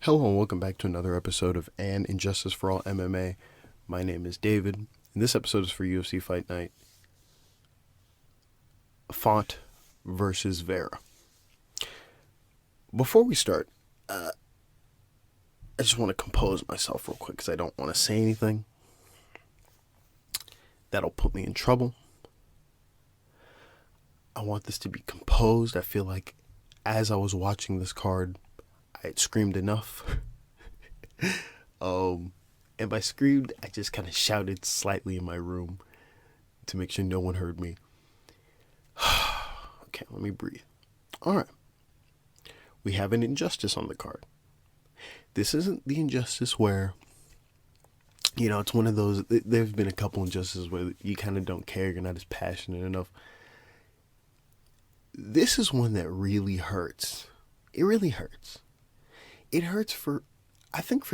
Hello and welcome back to another episode of Injustice For All MMA. My name is David, and this episode is for UFC Fight Night. Font versus Vera. Before we start, I just want to compose myself real quick because I don't want to say anything that'll put me in trouble. I want this to be composed. I feel like as I was watching this card, I had screamed enough. And by screamed, I just kind of shouted slightly in my room to make sure no one heard me. Okay, let me breathe. All right. We have an injustice on the card. This isn't the injustice where, it's one of those, there's been a couple injustices where you kind of don't care, you're not as passionate enough. This is one that really hurts. It really hurts. It hurts for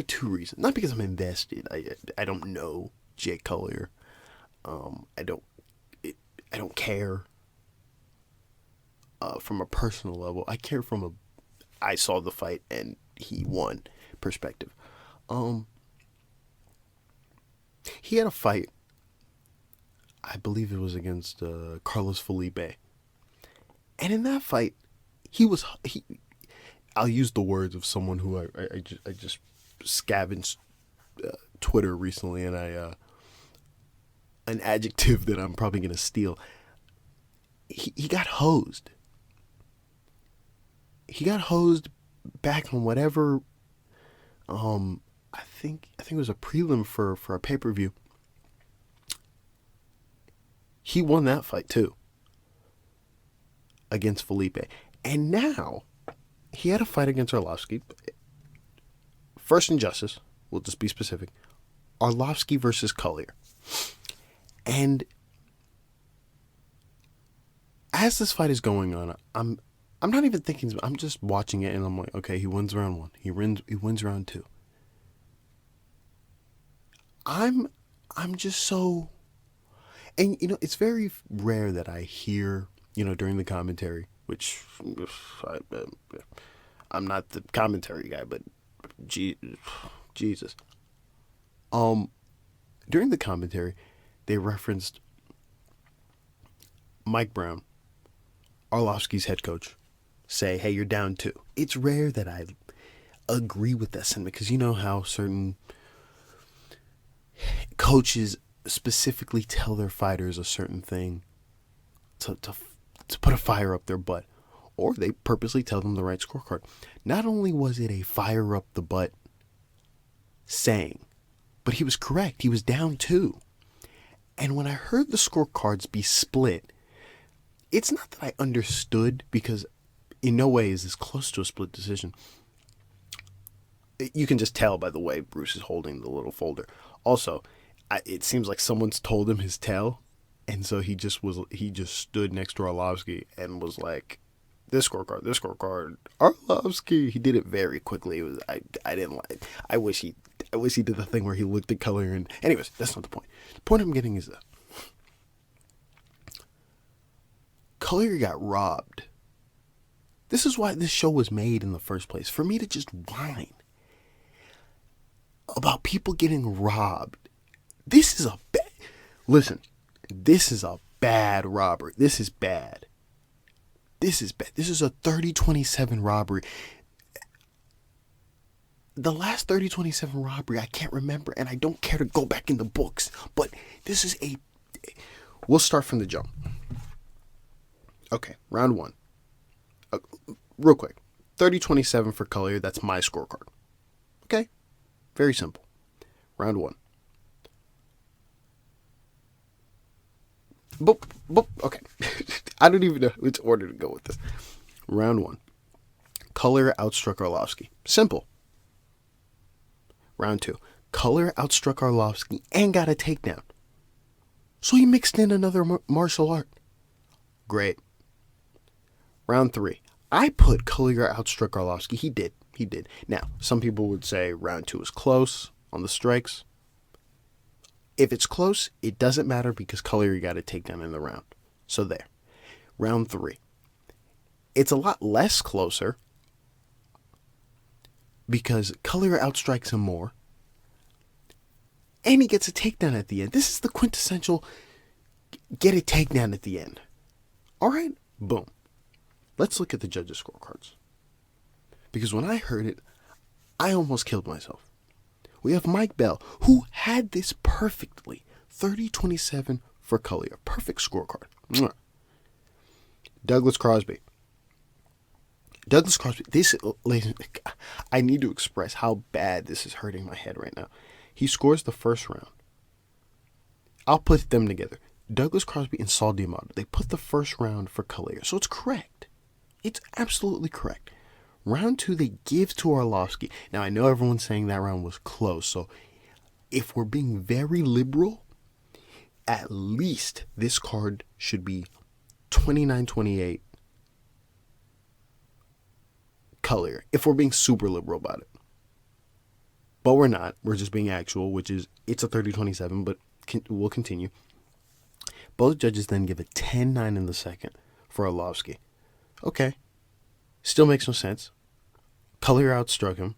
two reasons. Not because I'm invested. I don't know Jake Collier. I don't care from a personal level. I care from I saw the fight and he won perspective. He had a fight. I believe it was against Carlos Felipe. And in that fight, I'll use the words of someone who I just scavenged Twitter recently, and an adjective that I'm probably gonna steal. He got hosed. He got hosed back on whatever. I think it was a prelim for a pay-per-view. He won that fight too against Felipe, and now he had a fight against Arlovski. First injustice, we'll just be specific. Arlovski versus Collier. And as this fight is going on, I'm not even thinking, I'm just watching it and I'm like, okay, he wins round one. He wins round two. I'm just so, and it's very rare that I hear, during the commentary, which I'm not the commentary guy, but Jesus. During the commentary, they referenced Mike Brown, Arlovski's head coach, say, hey, you're down two. It's rare that I agree with that sentiment because you know how certain coaches specifically tell their fighters a certain thing to put a fire up their butt. Or they purposely tell them the right scorecard. Not only was it a fire up the butt saying, but he was correct. He was down two. And when I heard the scorecards be split, it's not that I understood, because in no way is this close to a split decision. You can just tell by the way Bruce is holding the little folder. Also, it seems like someone's told him his tell, and so he just stood next to Arlovski and was like, this scorecard, Arlovski. He did it very quickly. It was I didn't like. I wish he did the thing where he looked at Collier and. Anyways, that's not the point. The point I'm getting is that Collier got robbed. This is why this show was made in the first place, for me to just whine about people getting robbed. This is a bad. Listen, this is a bad robbery. This is bad. This is bad. This is a 30-27 robbery. The last 30-27 robbery, I can't remember, and I don't care to go back in the books. But this is we'll start from the jump. Okay, round one. Real quick. 30-27 for Collier, that's my scorecard. Okay? Very simple. Round one. Boop. Okay. I don't even know which order to go with this. Round one. Collier outstruck Arlovski. Simple. Round two. Collier outstruck Arlovski and got a takedown. So he mixed in another martial art. Great. Round three. I put Collier outstruck Arlovski. He did. Now, some people would say round two is close on the strikes. If it's close, it doesn't matter because Collier got a takedown in the round. So there. Round three. It's a lot less closer because Collier outstrikes him more, and he gets a takedown at the end. This is the quintessential get a takedown at the end. All right, boom. Let's look at the judges' scorecards. Because when I heard it, I almost killed myself. We have Mike Bell, who had this perfectly. 30-27 for Collier. Perfect scorecard. Mwah. Douglas Crosby. This, ladies, I need to express how bad this is hurting my head right now. He scores the first round. I'll put them together. Douglas Crosby and Saul D'Amato. They put the first round for Collier. So it's correct. It's absolutely correct. Round 2, they give to Arlovski. Now, I know everyone's saying that round was close. So if we're being very liberal, at least this card should be 29-28 Collier, if we're being super liberal about it. But we're not. We're just being actual, which is, it's a 30-27, but we'll continue. Both judges then give a 10-9 in the second for Arlovski. Okay. Still makes no sense. Collier outstruck him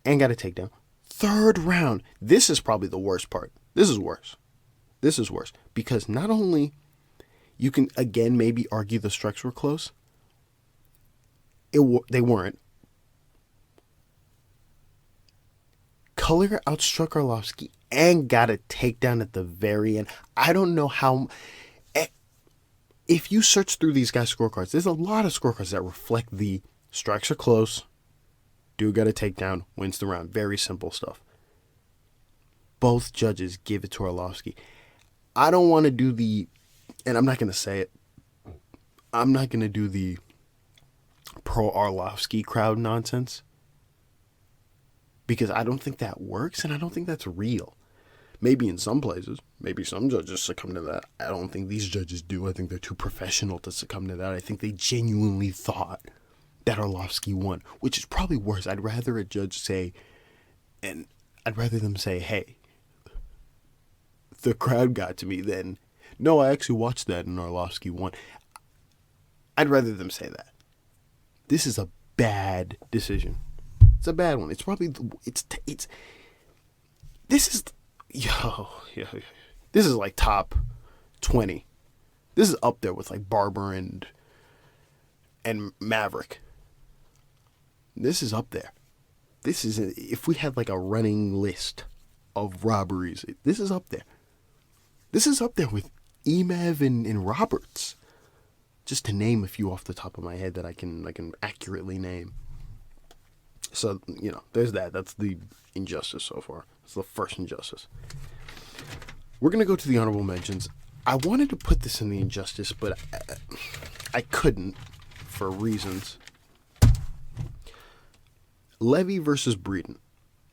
and got a takedown. Third round. This is probably the worst part. This is worse. Because not only you can, again, maybe argue the strikes were close. They weren't. Collier outstruck Arlovski and got a takedown at the very end. I don't know how. If you search through these guys' scorecards, there's a lot of scorecards that reflect the strikes are close, dude got a takedown, wins the round. Very simple stuff. Both judges give it to Arlovski. I don't want to do and I'm not going to say it, I'm not going to do the pro-Arlovski crowd nonsense, because I don't think that works, and I don't think that's real. Maybe in some places, maybe some judges succumb to that. I don't think these judges do. I think they're too professional to succumb to that. I think they genuinely thought that Arlovski won, which is probably worse. I'd rather a judge say, and I'd rather them say, hey, the crowd got to me, than, no, I actually watched that and Arlovski won. I'd rather them say that. This is a bad decision. It's a bad one. It's probably, this is like top 20. This is up there with like Barber and Maverick. This is up there. This is, if we had like a running list of robberies, this is up there. This is up there with Emev and Roberts, just to name a few off the top of my head that I can accurately name. So, there's that. That's the injustice so far. It's the first injustice. We're going to go to the honorable mentions. I wanted to put this in the injustice, but I couldn't for reasons. Levy versus Breeden.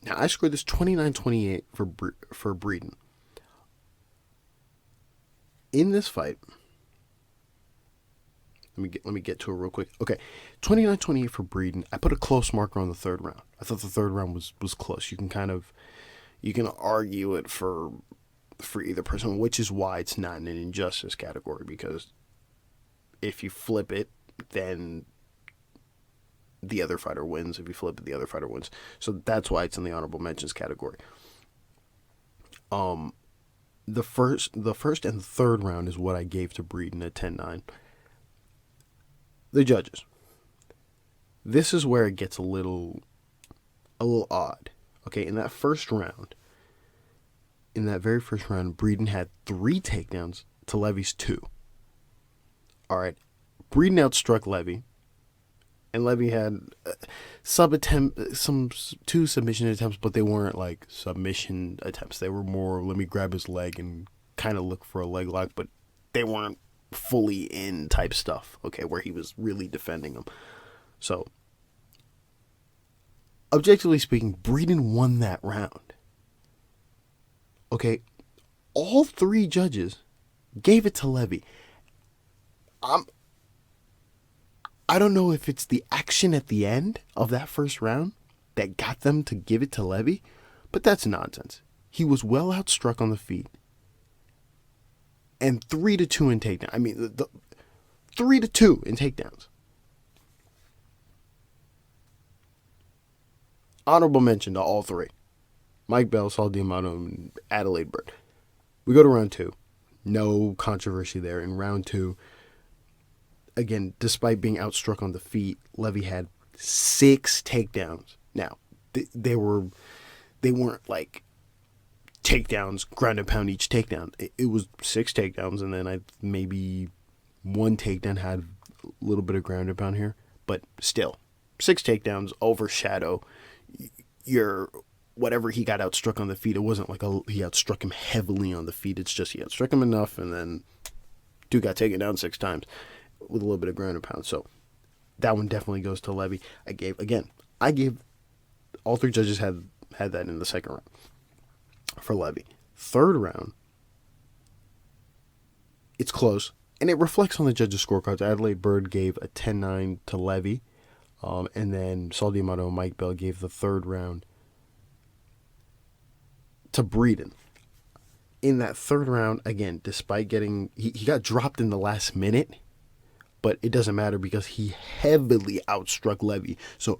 Now, I scored this 29-28 for Breeden. In this fight, let me get to it real quick. Okay, 29-28 for Breeden. I put a close marker on the third round. I thought the third round was close. You can argue it for either person, which is why it's not in an injustice category, because if you flip it, then the other fighter wins. If you flip it, the other fighter wins. So that's why it's in the honorable mentions category. The first and third round is what I gave to Breeden at 10-9. The judges. This is where it gets a little odd. Okay, in that very first round, Breeden had 3 takedowns to Levy's 2. All right, Breeden outstruck Levy, and Levy had some 2 submission attempts, but they weren't like submission attempts. They were more, let me grab his leg and kind of look for a leg lock, but they weren't fully in type stuff, okay, where he was really defending him. So, objectively speaking, Breeden won that round. Okay, all 3 judges gave it to Levy. I don't know if it's the action at the end of that first round that got them to give it to Levy, but that's nonsense. He was well outstruck on the feet. And 3-2 in takedown. I mean, the 3-2 in takedowns. Honorable mention to all three. Mike Bell, Saul D'Amato, and Adelaide Bird. We go to round 2. No controversy there. In round 2, again, despite being outstruck on the feet, Levy had 6 takedowns. Now, they weren't like takedowns, ground and pound each takedown. It was 6 takedowns, and then maybe one takedown had a little bit of ground and pound here. But still, 6 takedowns overshadow your whatever he got outstruck on the feet. It wasn't like he outstruck him heavily on the feet. It's just he outstruck him enough, and then dude got taken down 6 times with a little bit of ground and pound. So that one definitely goes to Levy. I gave all 3 judges had that in the second round for Levy. Third round, it's close, and it reflects on the judges' scorecards. Adelaide Bird gave a 10-9 to Levy, and then Saul D'Amato and Mike Bell gave the third round to Breeden. In that third round, again, despite getting... He got dropped in the last minute, but it doesn't matter because he heavily outstruck Levy. So,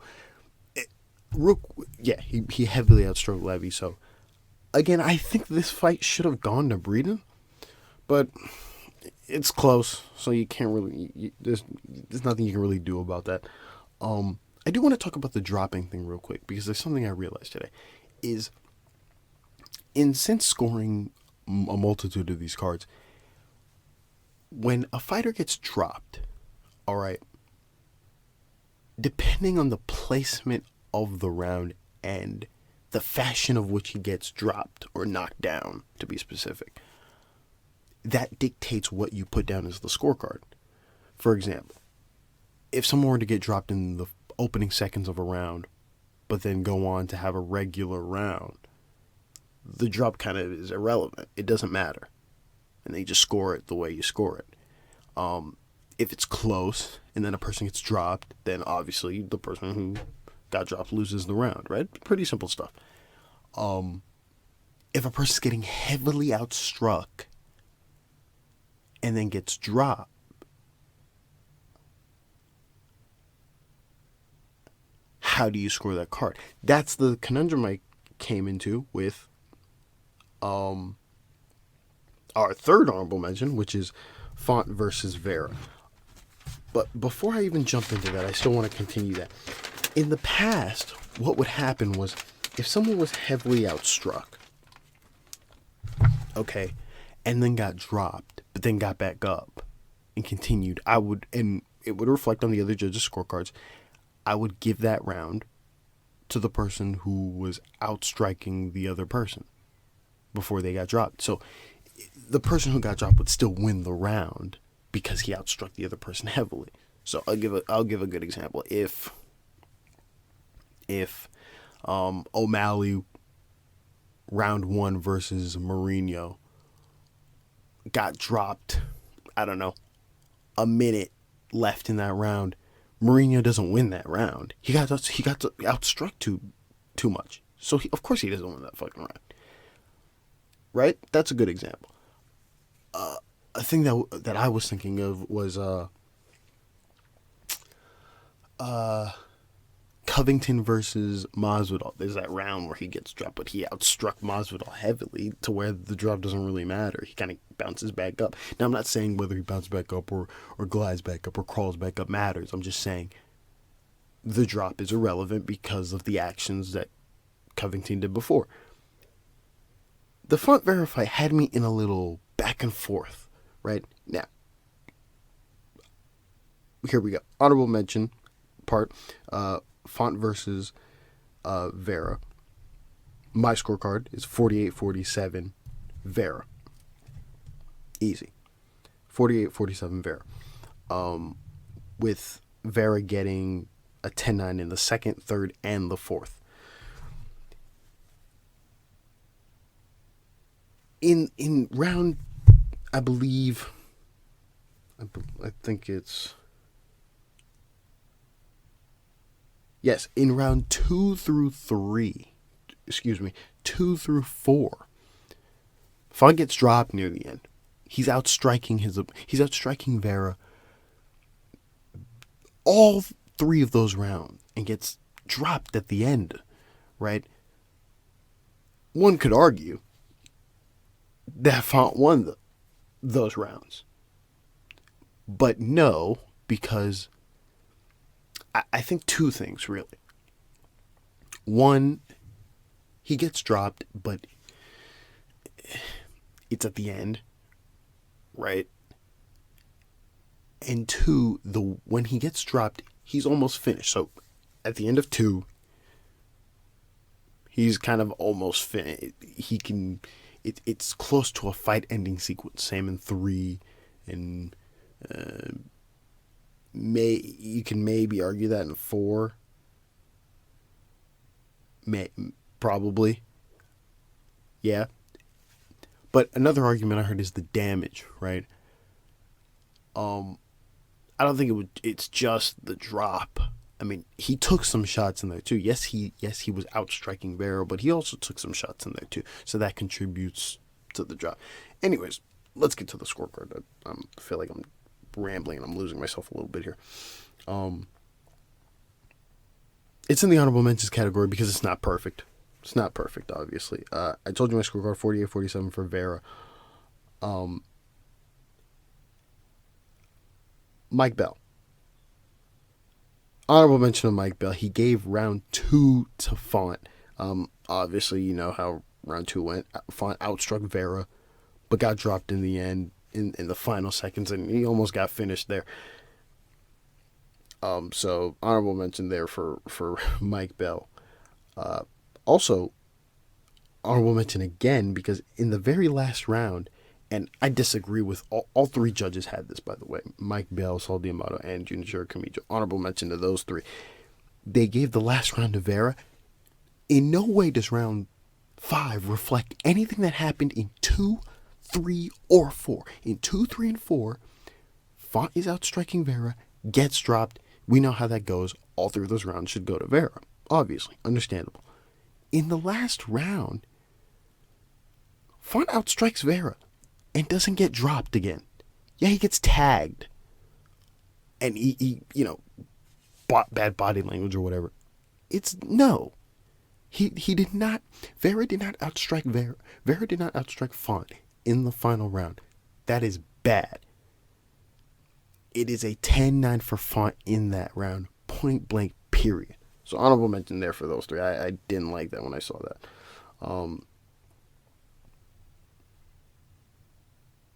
he heavily outstruck Levy. So, again, I think this fight should have gone to Breeden, but it's close, so you can't really... There's nothing you can really do about that. I do want to talk about the dropping thing real quick, because there's something I realized today. Since scoring a multitude of these cards, when a fighter gets dropped, all right, depending on the placement of the round and the fashion of which he gets dropped or knocked down, to be specific, that dictates what you put down as the scorecard. For example, if someone were to get dropped in the opening seconds of a round, but then go on to have a regular round, the drop kind of is irrelevant. It doesn't matter. And they just score it the way you score it. If it's close and then a person gets dropped, then obviously the person who got dropped loses the round, right? Pretty simple stuff. If a person's getting heavily outstruck and then gets dropped, how do you score that card? That's the conundrum I came into with our third honorable mention, which is Font versus Vera. But before I even jump into that, I still want to continue that. In the past, what would happen was if someone was heavily outstruck, okay, and then got dropped, but then got back up and continued, and it would reflect on the other judges' scorecards, I would give that round to the person who was outstriking the other person before they got dropped. So the person who got dropped would still win the round because he outstruck the other person heavily. So I'll give a good example. If O'Malley round 1 versus Mourinho got dropped, I don't know, a minute left in that round, Mourinho doesn't win that round. He got outstruck too much. So of course he doesn't win that fucking round. Right? That's a good example. A thing that I was thinking of was Covington versus Masvidal. There's that round where he gets dropped, but he outstruck Masvidal heavily to where the drop doesn't really matter. He kind of bounces back up. Now, I'm not saying whether he bounces back up or glides back up or crawls back up matters. I'm just saying the drop is irrelevant because of the actions that Covington did before. The Font Vera fight had me in a little back and forth, right? Now, here we go. Honorable mention part, Font versus Vera. My scorecard is 48-47 Vera. Easy. 48-47 Vera. With Vera getting a 10-9 in the second, third, and the fourth. In round, I think it's... Yes, in round 2 through 4, Font gets dropped near the end. He's outstriking Vera all 3 of those rounds and gets dropped at the end. right? One could argue that Font won those rounds. But no, because I think two things, really. One, he gets dropped, but it's at the end, right? And two, when he gets dropped, he's almost finished. So at the end of 2, he's kind of almost finished. He can, it's close to a fight-ending sequence. Same in 3, and you can maybe argue that in 4. Probably. Yeah. But another argument I heard is the damage, right? I don't think it's just the drop. I mean, he took some shots in there too. Yes, he was outstriking Vera, but he also took some shots in there too. So that contributes to the drop. Anyways, let's get to the scorecard. I feel like I'm rambling and I'm losing myself a little bit here. It's in the honorable mentions category because it's not perfect. It's not perfect, obviously. I told you my scorecard, 48-47 for Vera. Mike Bell. Honorable mention of Mike Bell. He gave round 2 to Font. Obviously, you know how round 2 went. Font outstruck Vera, but got dropped in the end, in the final seconds, and he almost got finished there. So honorable mention there for Mike Bell. Also, honorable mention again, because in the very last round, and I disagree with all 3 judges had this, by the way. Mike Bell, Saul D'Amato, and Junichiro Kamijo. Honorable mention to those 3. They gave the last round to Vera. In no way does round 5 reflect anything that happened in 2, 3, or 4. In 2, 3, and 4, Font is outstriking Vera, gets dropped. We know how that goes. All 3 of those rounds should go to Vera. Obviously. Understandable. In the last round, Font outstrikes Vera and doesn't get dropped again. Yeah, he gets tagged. And he bad body language or whatever. No. He did not, Vera did not outstrike Vera. Vera did not outstrike Font in the final round. That is bad. It is a 10-9 for Font in that round. Point blank, period. So honorable mention there for those 3. I didn't like that when I saw that.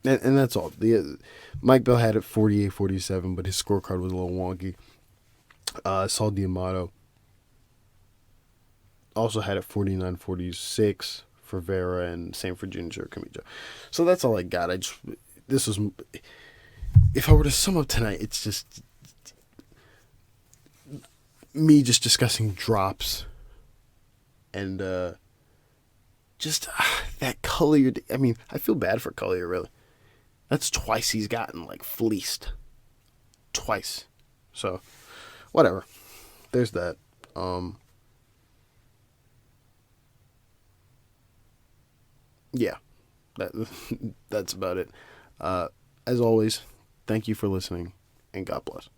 And that's all. Mike Bell had it 48-47, but his scorecard was a little wonky. Saul D'Amato also had it 49-46 for Vera, and same for Junichiro Kamijo. So that's all I got. If I were to sum up tonight, it's just me just discussing drops and that Collier. I mean, I feel bad for Collier, really. That's twice he's gotten, fleeced. Twice. So, whatever. There's that. Yeah. That's about it. As always, thank you for listening, and God bless.